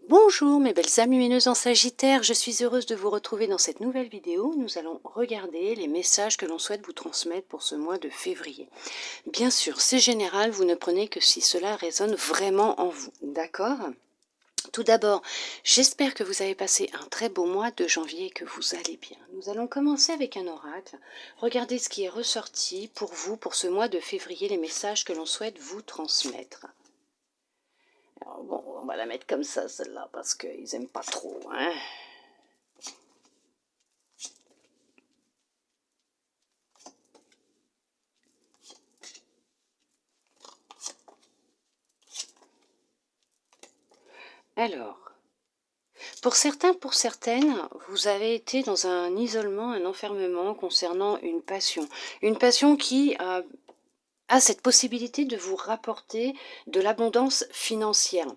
Bonjour mes belles âmes lumineuses en Sagittaire, je suis heureuse de vous retrouver dans cette nouvelle vidéo. Nous allons regarder les messages que l'on souhaite vous transmettre pour ce mois de février. Bien sûr, c'est général, vous ne prenez que si cela résonne vraiment en vous, d'accord? Tout d'abord, j'espère que vous avez passé un très beau mois de janvier et que vous allez bien. Nous allons commencer avec un oracle. Regardez ce qui est ressorti pour vous, pour ce mois de février, les messages que l'on souhaite vous transmettre. Alors bon, on va la mettre comme ça, celle-là, parce qu'ils n'aiment pas trop, hein. Alors, pour certains, pour certaines, vous avez été dans un isolement, un enfermement concernant une passion. Une passion qui a cette possibilité de vous rapporter de l'abondance financière.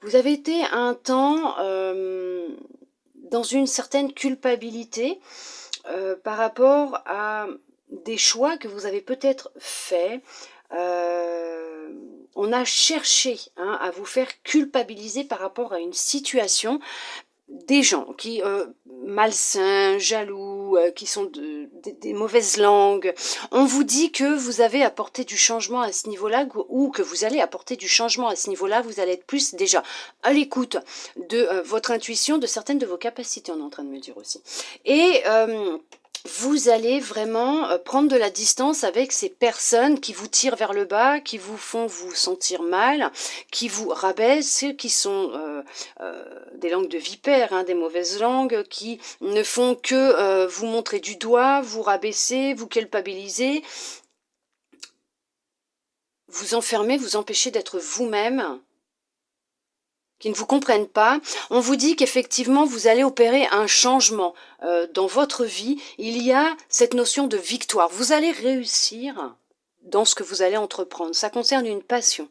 Vous avez été un temps dans une certaine culpabilité par rapport à des choix que vous avez peut-être faits. On a cherché à vous faire culpabiliser par rapport à une situation, des gens qui malsains, jaloux, qui sont des mauvaises langues. On vous dit que vous avez apporté du changement à ce niveau-là, ou que vous allez apporter du changement à ce niveau-là. Vous allez être plus déjà à l'écoute de votre intuition, de certaines de vos capacités, on est en train de me dire aussi. Et vous allez vraiment prendre de la distance avec ces personnes qui vous tirent vers le bas, qui vous font vous sentir mal, qui vous rabaissent, qui sont des langues de vipère, hein, des mauvaises langues, qui ne font que vous montrer du doigt, vous rabaisser, vous culpabiliser, vous enfermer, vous empêcher d'être vous-même, qui ne vous comprennent pas. On vous dit qu'effectivement vous allez opérer un changement dans votre vie. Il y a cette notion de victoire. Vous allez réussir dans ce que vous allez entreprendre. Ça concerne une passion.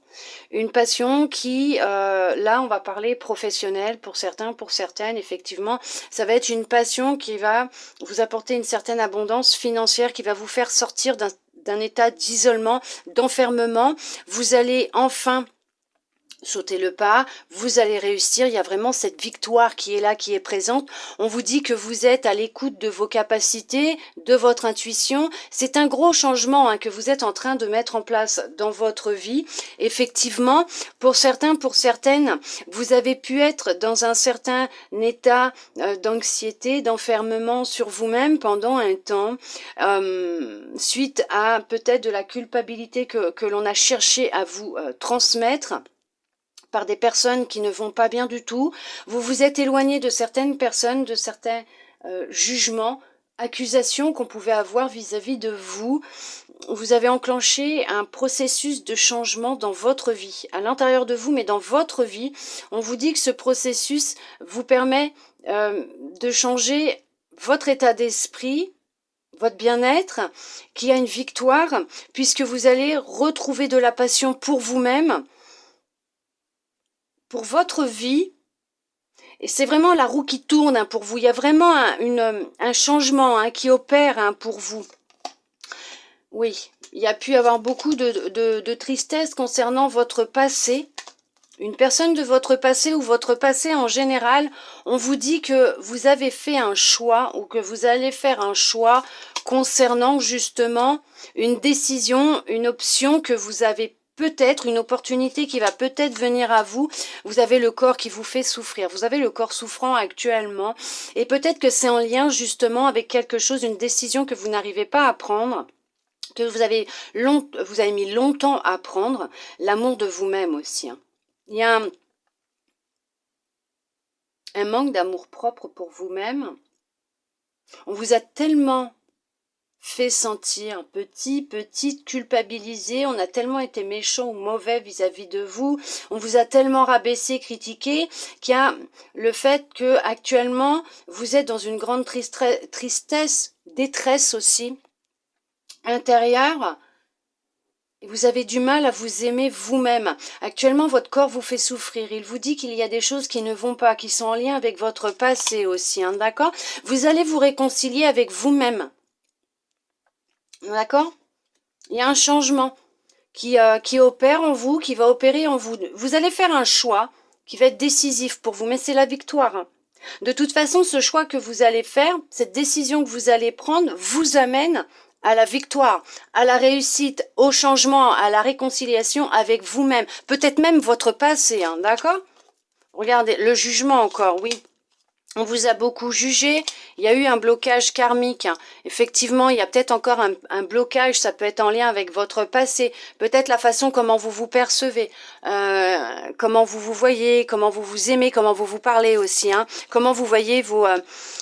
Une passion qui, là on va parler professionnelle pour certains, pour certaines, effectivement, ça va être une passion qui va vous apporter une certaine abondance financière, qui va vous faire sortir d'un état d'isolement, d'enfermement. Vous allez enfin sauter le pas, vous allez réussir, il y a vraiment cette victoire qui est là, qui est présente. On vous dit que vous êtes à l'écoute de vos capacités, de votre intuition. C'est un gros changement que vous êtes en train de mettre en place dans votre vie. Effectivement, pour certains, pour certaines, vous avez pu être dans un certain état d'anxiété, d'enfermement sur vous-même pendant un temps, suite à peut-être de la culpabilité que l'on a cherché à vous transmettre par des personnes qui ne vont pas bien du tout. Vous vous êtes éloigné de certaines personnes, de certains jugements, accusations qu'on pouvait avoir vis-à-vis de vous. Vous avez enclenché un processus de changement dans votre vie, à l'intérieur de vous, mais dans votre vie. On vous dit que ce processus vous permet de changer votre état d'esprit, votre bien-être, qui a une victoire, puisque vous allez retrouver de la passion pour vous-même, pour votre vie, et c'est vraiment la roue qui tourne pour vous. Il y a vraiment un changement qui opère pour vous. Oui, il y a pu y avoir beaucoup de tristesse concernant votre passé. Une personne de votre passé ou votre passé en général, on vous dit que vous avez fait un choix ou que vous allez faire un choix concernant justement une décision, une option que vous avez peut-être, une opportunité qui va peut-être venir à vous. Vous avez le corps qui vous fait souffrir. Vous avez le corps souffrant actuellement. Et peut-être que c'est en lien justement avec quelque chose, une décision que vous n'arrivez pas à prendre, que vous avez mis longtemps à prendre. L'amour de vous-même aussi. Il y a un manque d'amour propre pour vous-même. On vous a tellement fait sentir petite, culpabilisé, on a tellement été méchant ou mauvais vis-à-vis de vous, on vous a tellement rabaissé, critiqué, qu'il y a le fait que actuellement vous êtes dans une grande tristesse, détresse aussi, intérieure. Vous avez du mal à vous aimer vous-même. Actuellement, votre corps vous fait souffrir. Il vous dit qu'il y a des choses qui ne vont pas, qui sont en lien avec votre passé aussi, d'accord? Vous allez vous réconcilier avec vous-même. D'accord? Il y a un changement qui opère en vous, qui va opérer en vous. Vous allez faire un choix qui va être décisif pour vous, mais c'est la victoire, hein. De toute façon, ce choix que vous allez faire, cette décision que vous allez prendre, vous amène à la victoire, à la réussite, au changement, à la réconciliation avec vous-même. Peut-être même votre passé, hein, d'accord? Regardez, le jugement encore, oui. On vous a beaucoup jugé, il y a eu un blocage karmique. Effectivement, il y a peut-être encore un blocage, ça peut être en lien avec votre passé, peut-être la façon comment vous vous percevez, comment vous vous voyez, comment vous vous aimez, comment vous vous parlez aussi, hein, comment vous voyez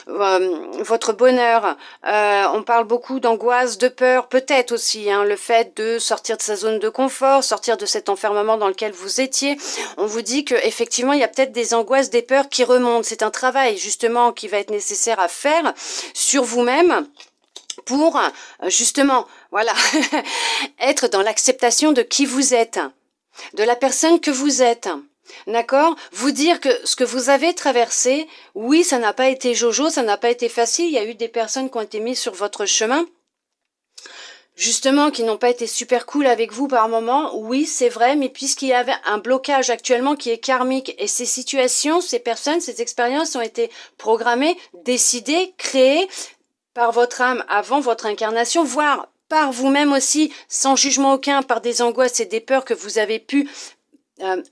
votre bonheur. On parle beaucoup d'angoisse, de peur, peut-être aussi, hein, le fait de sortir de sa zone de confort, sortir de cet enfermement dans lequel vous étiez. On vous dit que effectivement, il y a peut-être des angoisses, des peurs qui remontent. C'est un travail justement qui va être nécessaire à faire sur vous-même pour justement, voilà, être dans l'acceptation de qui vous êtes, de la personne que vous êtes. D'accord? Vous dire que ce que vous avez traversé, oui, ça n'a pas été jojo, ça n'a pas été facile. Il y a eu des personnes qui ont été mises sur votre chemin, justement, qui n'ont pas été super cool avec vous par moment. Oui, c'est vrai, mais puisqu'il y avait un blocage actuellement qui est karmique, et ces situations, ces personnes, ces expériences ont été programmées, décidées, créées par votre âme avant votre incarnation, voire par vous-même aussi, sans jugement aucun, par des angoisses et des peurs que vous avez pu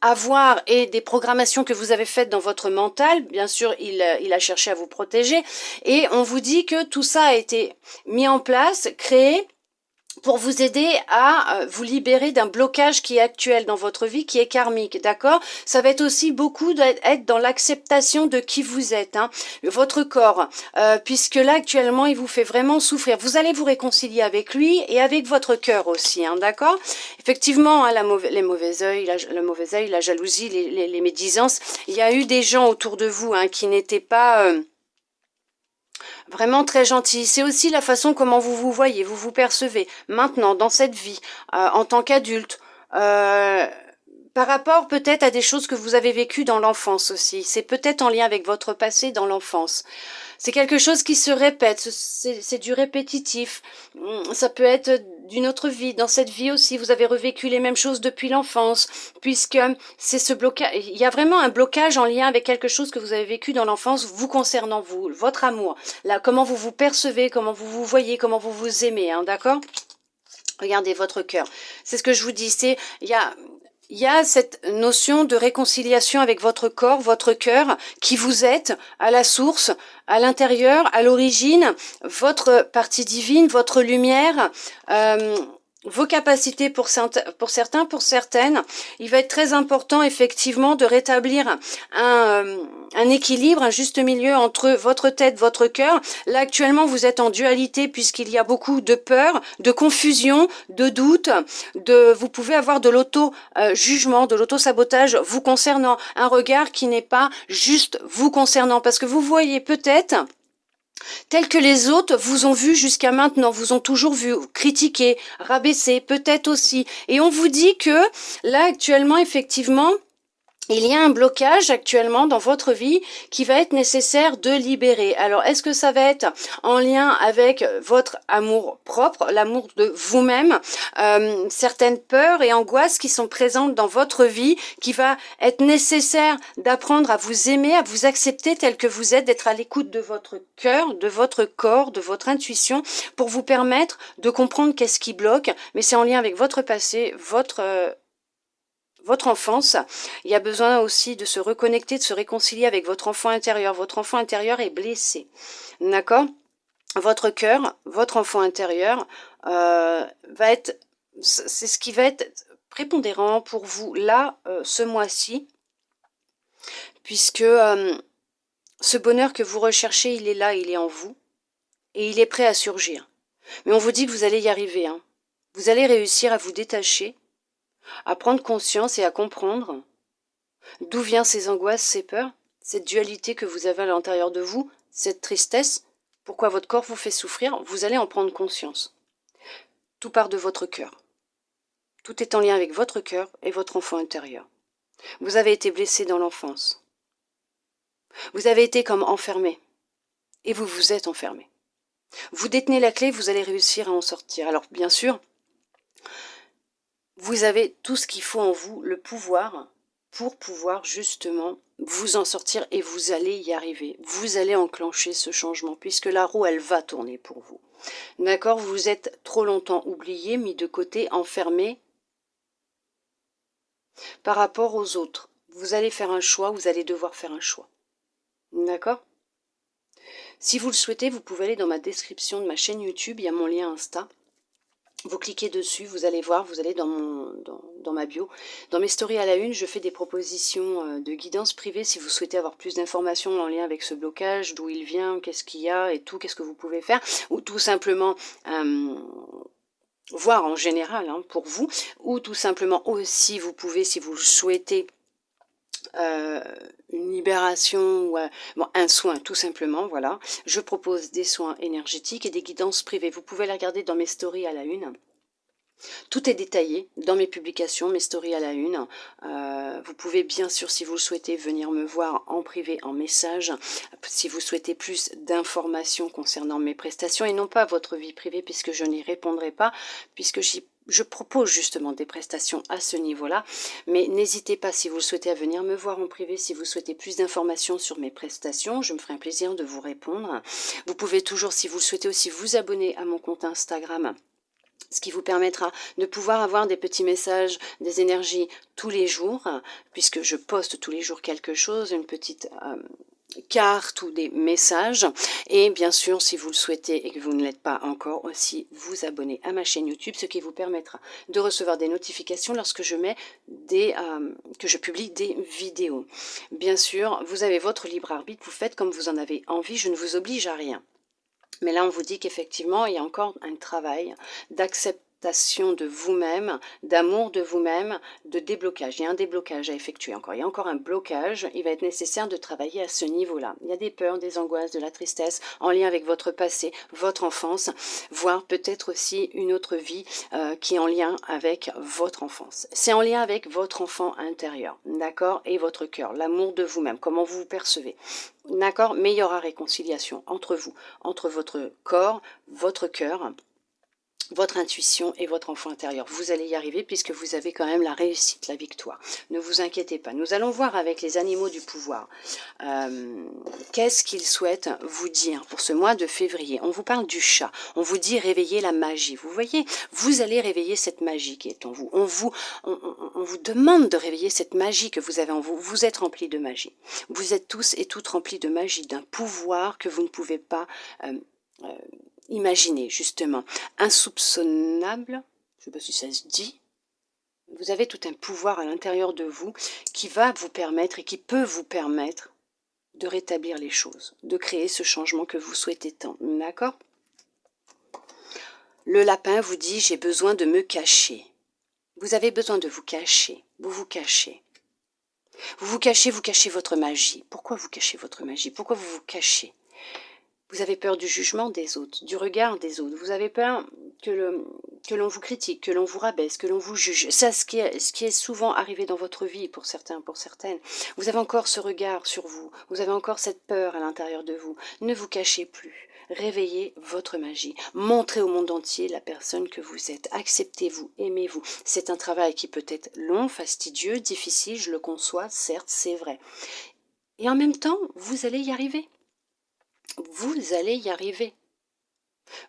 avoir et des programmations que vous avez faites dans votre mental. Bien sûr, il a cherché à vous protéger. Et on vous dit que tout ça a été mis en place, créé, pour vous aider à vous libérer d'un blocage qui est actuel dans votre vie, qui est karmique, d'accord? Ça va être aussi beaucoup d'être dans l'acceptation de qui vous êtes, hein, votre corps, puisque là, actuellement, il vous fait vraiment souffrir. Vous allez vous réconcilier avec lui et avec votre cœur aussi, hein, d'accord? Effectivement, hein, les mauvais œils, le mauvais œil, la jalousie, les médisances, il y a eu des gens autour de vous, hein, qui n'étaient pas... vraiment très gentil. C'est aussi la façon comment vous vous voyez, vous vous percevez maintenant dans cette vie, en tant qu'adulte, par rapport peut-être à des choses que vous avez vécues dans l'enfance aussi. C'est peut-être en lien avec votre passé dans l'enfance. C'est quelque chose qui se répète, c'est du répétitif. Ça peut être d'une autre vie. Dans cette vie aussi, vous avez revécu les mêmes choses depuis l'enfance, puisque c'est ce blocage. Il y a vraiment un blocage en lien avec quelque chose que vous avez vécu dans l'enfance, vous concernant, vous, votre amour. Là, comment vous vous percevez, comment vous vous voyez, comment vous vous aimez, hein, d'accord? Regardez votre cœur. C'est ce que je vous dis. Il y a cette notion de réconciliation avec votre corps, votre cœur, qui vous êtes à la source, à l'intérieur, à l'origine, votre partie divine, votre lumière, vos capacités pour certains, pour certaines. Il va être très important effectivement de rétablir un équilibre, un juste milieu entre votre tête, votre cœur. Là actuellement vous êtes en dualité puisqu'il y a beaucoup de peur, de confusion, de doute, vous pouvez avoir de l'auto-jugement, de l'auto-sabotage vous concernant, un regard qui n'est pas juste vous concernant, parce que vous voyez peut-être tel que les autres vous ont vu jusqu'à maintenant, vous ont toujours vu critiquer, rabaisser, peut-être aussi. Et on vous dit que là actuellement, effectivement, il y a un blocage actuellement dans votre vie qui va être nécessaire de libérer. Alors, est-ce que ça va être en lien avec votre amour propre, l'amour de vous-même, certaines peurs et angoisses qui sont présentes dans votre vie, qui va être nécessaire d'apprendre à vous aimer, à vous accepter tel que vous êtes, d'être à l'écoute de votre cœur, de votre corps, de votre intuition, pour vous permettre de comprendre qu'est-ce qui bloque, mais c'est en lien avec votre passé, votre enfance. Il y a besoin aussi de se reconnecter, de se réconcilier avec votre enfant intérieur. Votre enfant intérieur est blessé, d'accord? Votre cœur, votre enfant intérieur va être, c'est ce qui va être prépondérant pour vous là, ce mois-ci, puisque ce bonheur que vous recherchez, il est là, il est en vous, et il est prêt à surgir. Mais on vous dit que vous allez y arriver, hein. Vous allez réussir à vous détacher, à prendre conscience et à comprendre d'où viennent ces angoisses, ces peurs, cette dualité que vous avez à l'intérieur de vous, cette tristesse, pourquoi votre corps vous fait souffrir, vous allez en prendre conscience. Tout part de votre cœur. Tout est en lien avec votre cœur et votre enfant intérieur. Vous avez été blessé dans l'enfance. Vous avez été comme enfermé. Et vous vous êtes enfermé. Vous détenez la clé, vous allez réussir à en sortir. Alors bien sûr, vous avez tout ce qu'il faut en vous, le pouvoir pour pouvoir justement vous en sortir et vous allez y arriver. Vous allez enclencher ce changement puisque la roue, elle va tourner pour vous. D'accord? Vous êtes trop longtemps oublié, mis de côté, enfermé par rapport aux autres. Vous allez faire un choix, vous allez devoir faire un choix. D'accord? Si vous le souhaitez, vous pouvez aller dans ma description de ma chaîne YouTube, il y a mon lien Insta. Vous cliquez dessus, vous allez voir, vous allez dans ma bio. Dans mes stories à la une, je fais des propositions de guidance privée si vous souhaitez avoir plus d'informations en lien avec ce blocage, d'où il vient, qu'est-ce qu'il y a et tout, qu'est-ce que vous pouvez faire. Ou tout simplement voir en général pour vous. Ou tout simplement aussi, vous pouvez, si vous le souhaitez, une libération ou un soin tout simplement, voilà. Je propose des soins énergétiques et des guidances privées. Vous pouvez les regarder dans mes stories à la une. Tout est détaillé dans mes publications, mes stories à la une. Vous pouvez bien sûr, si vous le souhaitez, venir me voir en privé, en message, si vous souhaitez plus d'informations concernant mes prestations et non pas votre vie privée, puisque je n'y répondrai pas, puisque je propose justement des prestations à ce niveau-là, mais n'hésitez pas si vous le souhaitez à venir me voir en privé, si vous souhaitez plus d'informations sur mes prestations, je me ferai un plaisir de vous répondre. Vous pouvez toujours, si vous le souhaitez aussi, vous abonner à mon compte Instagram, ce qui vous permettra de pouvoir avoir des petits messages, des énergies tous les jours, puisque je poste tous les jours quelque chose, une petite carte ou des messages. Et bien sûr, si vous le souhaitez et que vous ne l'êtes pas encore, aussi vous abonner à ma chaîne YouTube, ce qui vous permettra de recevoir des notifications lorsque je mets que je publie des vidéos. Bien sûr, vous avez votre libre arbitre, vous faites comme vous en avez envie, je ne vous oblige à rien. Mais là, on vous dit qu'effectivement, il y a encore un travail d'acceptation de vous-même, d'amour de vous-même, de déblocage. Il y a un déblocage à effectuer encore. Il y a encore un blocage. Il va être nécessaire de travailler à ce niveau-là. Il y a des peurs, des angoisses, de la tristesse en lien avec votre passé, votre enfance, voire peut-être aussi une autre vie qui est en lien avec votre enfance. C'est en lien avec votre enfant intérieur, d'accord? Et votre cœur, l'amour de vous-même, comment vous vous percevez. D'accord, mais il y aura réconciliation entre vous, entre votre corps, votre cœur, votre intuition et votre enfant intérieur. Vous allez y arriver puisque vous avez quand même la réussite, la victoire. Ne vous inquiétez pas. Nous allons voir avec les animaux du pouvoir. Qu'est-ce qu'ils souhaitent vous dire pour ce mois de février? On vous parle du chat. On vous dit réveiller la magie. Vous voyez, vous allez réveiller cette magie qui est en vous. On vous demande de réveiller cette magie que vous avez en vous. Vous êtes remplis de magie. Vous êtes tous et toutes remplis de magie, d'un pouvoir que vous ne pouvez pas imaginez justement, insoupçonnable, je ne sais pas si ça se dit, vous avez tout un pouvoir à l'intérieur de vous qui va vous permettre et qui peut vous permettre de rétablir les choses, de créer ce changement que vous souhaitez tant, d'accord? Le lapin vous dit, j'ai besoin de me cacher. Vous avez besoin de vous cacher, vous vous cachez. Vous cachez votre magie. Pourquoi vous cachez votre magie? Pourquoi vous vous cachez? Vous avez peur du jugement des autres, du regard des autres. Vous avez peur que l'on vous critique, que l'on vous rabaisse, que l'on vous juge. Ça, ce qui est souvent arrivé dans votre vie pour certains, pour certaines. Vous avez encore ce regard sur vous. Vous avez encore cette peur à l'intérieur de vous. Ne vous cachez plus. Réveillez votre magie. Montrez au monde entier la personne que vous êtes. Acceptez-vous, aimez-vous. C'est un travail qui peut être long, fastidieux, difficile, je le conçois, certes, c'est vrai. Et en même temps, vous allez y arriver. Vous allez y arriver.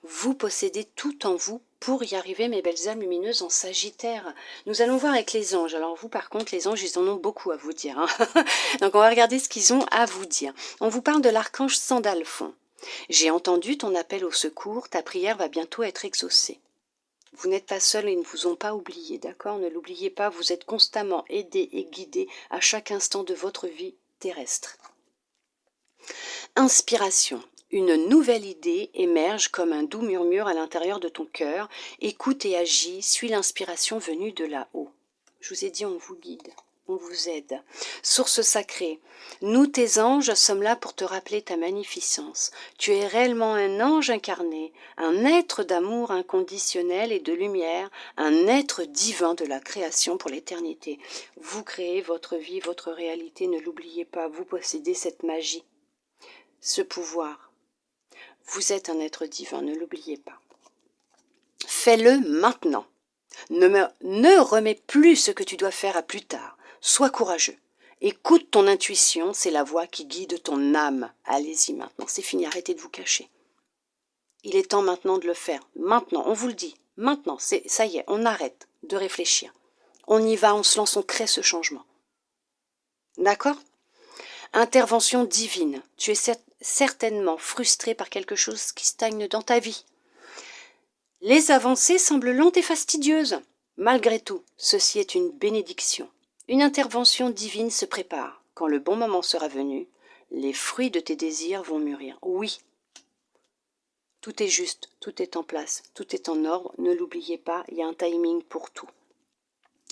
Vous possédez tout en vous pour y arriver, mes belles âmes lumineuses en Sagittaire. Nous allons voir avec les anges. Alors vous, par contre, les anges, ils en ont beaucoup à vous dire. Donc on va regarder ce qu'ils ont à vous dire. On vous parle de l'archange Sandalphon. J'ai entendu ton appel au secours, ta prière va bientôt être exaucée. Vous n'êtes pas seul et ils ne vous ont pas oublié, d'accord? Ne l'oubliez pas, vous êtes constamment aidé et guidé à chaque instant de votre vie terrestre. Inspiration. Une nouvelle idée émerge comme un doux murmure à l'intérieur de ton cœur. Écoute et agis, suis l'inspiration venue de là-haut. Je vous ai dit, on vous guide, on vous aide. Source sacrée, nous tes anges sommes là pour te rappeler ta magnificence. Tu es réellement un ange incarné, un être d'amour inconditionnel et de lumière, un être divin de la création pour l'éternité. Vous créez votre vie, votre réalité, ne l'oubliez pas, vous possédez cette magie, ce pouvoir. Vous êtes un être divin, ne l'oubliez pas. Fais-le maintenant. Ne remets plus ce que tu dois faire à plus tard. Sois courageux. Écoute ton intuition, c'est la voix qui guide ton âme. Allez-y maintenant, c'est fini, arrêtez de vous cacher. Il est temps maintenant de le faire. Maintenant, on vous le dit. Maintenant, ça y est, on arrête de réfléchir. On y va, on se lance, on crée ce changement. D'accord? Intervention divine. Tu es certainement frustré par quelque chose qui stagne dans ta vie. Les avancées semblent lentes et fastidieuses. Malgré tout, ceci est une bénédiction. Une intervention divine se prépare. Quand le bon moment sera venu, les fruits de tes désirs vont mûrir. Oui, tout est juste, tout est en place, tout est en ordre. Ne l'oubliez pas, il y a un timing pour tout.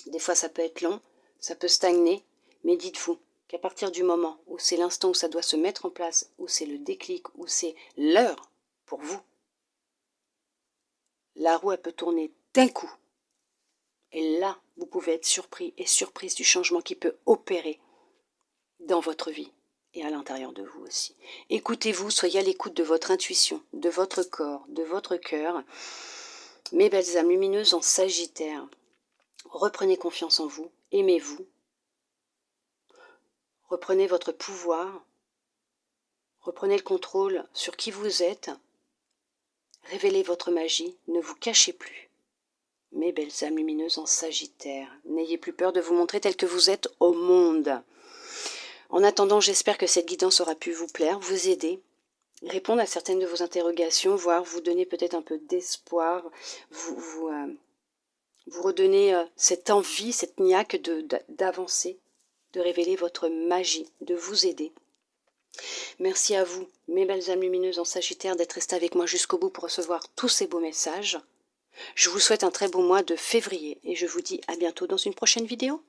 Des fois, ça peut être long, ça peut stagner, mais dites-vous qu'à partir du moment où c'est l'instant où ça doit se mettre en place, où c'est le déclic, où c'est l'heure pour vous, la roue, elle peut tourner d'un coup. Et là, vous pouvez être surpris et surprise du changement qui peut opérer dans votre vie et à l'intérieur de vous aussi. Écoutez-vous, soyez à l'écoute de votre intuition, de votre corps, de votre cœur. Mes belles âmes lumineuses en Sagittaire, reprenez confiance en vous, aimez-vous, reprenez votre pouvoir, reprenez le contrôle sur qui vous êtes, révélez votre magie, ne vous cachez plus. Mes belles âmes lumineuses en Sagittaire, n'ayez plus peur de vous montrer tel que vous êtes au monde. En attendant, j'espère que cette guidance aura pu vous plaire, vous aider, répondre à certaines de vos interrogations, voire vous donner peut-être un peu d'espoir, vous redonner cette envie, cette niaque d'avancer, de révéler votre magie, de vous aider. Merci à vous, mes belles âmes lumineuses en Sagittaire, d'être restées avec moi jusqu'au bout pour recevoir tous ces beaux messages. Je vous souhaite un très beau mois de février et je vous dis à bientôt dans une prochaine vidéo.